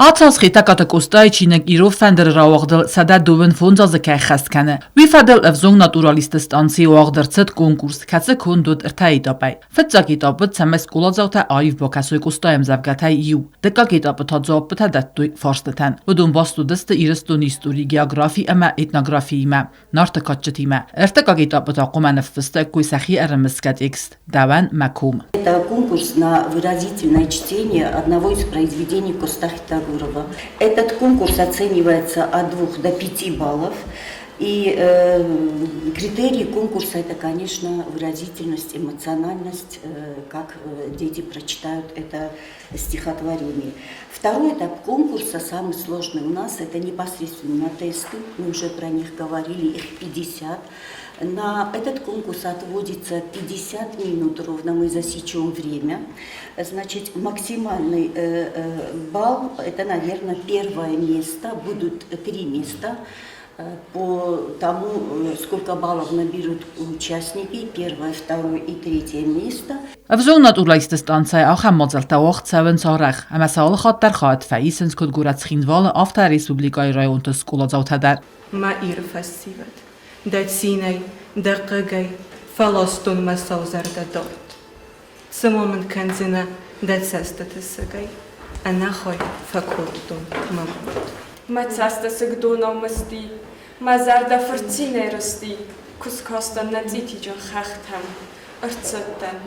Atas khita katakostai chinek irov fender rawagdel sada doven fonza kai khastkane. Wie fadel evzong naturalistestansi wagdertset konkurs katse kondot ertai dabei. Fetzakit bet sames kolazauta aiv bokasoi kostaim zavgatai yu. Dekakit tazob betadatui forsteten. Udum bastu deste ireston histori geografi ama etnografi ma. Narta katcheti ma. Ertakakit betaqoman fste kui sahi ermeskat x. Dawan makum. Это конкурс на выразительное чтение одного из произведений Костахита. Этот конкурс оценивается от 2 до 5 баллов. И критерии конкурса это, конечно, выразительность, эмоциональность, как дети прочитают это стихотворение. Второй этап конкурса, самый сложный у нас, это непосредственно тесты. Мы уже про них говорили, их 50. На этот конкурс отводится 50 минут ровно, мы засечем время. Значит, максимальный балл, это, наверное, первое место, будут 3 места. По тому, сколько баллов наберут участники, первое, второе и третье место. Evzong naturalistestansi auch hamazalta ochtsaven sarach. Ama sal khatar khat faisens kod gurat schinwale af der Respublikai rajonte skolazautada. Ma irfasivat. Datsinai, daqigai, falostun masauzarda dort. Samomen kanzina datsastatasagay. Anakhoy fakultun mamut. Macastasag donamasti, mazarda forcine rosti, kuskostan nadzietijan khachtam, artsatan,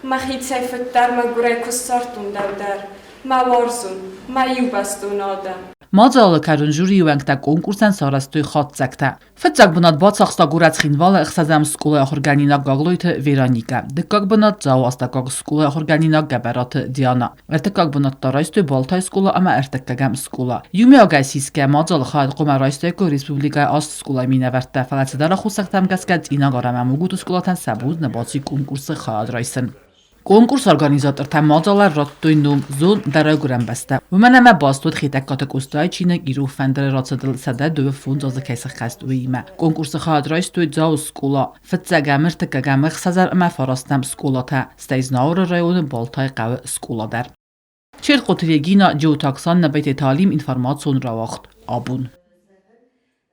mahitsai fattar magurai kusartun davdar, mawarzun, mayubastun ada. Mazal karun juri uangta konkursan sarastui khatzakta. Fetzak bunat batsaksta gurat schinwale xsazam skole organina gagloite Veronika. Dekak bunat zau astakak skole organina gabarat Diana. Ertekak bunat taraistu baltai skole ama ertekagam skole. Yumi agasiske mazal khad qoma raisteko Respublika as skole minaverta falatsadara khusaktam gaskat inagaram mugut skolatan sabuz nabatsi konkursi khad raisen. Konkurs organizatorta mazalar rattoinum zon daraguram basta. Umanama bastod khitak katakostai chinek irov fender ratsadel sada do fond az kaisa khast uima. Konkurs khad raistu zau skola. Fetsagamir takagamir xazar ma farastam skolata. Steiznaur rayon baltay qav skoladar. Çer qotilegina jo taksan nabet talim informasyon rawaqt abun.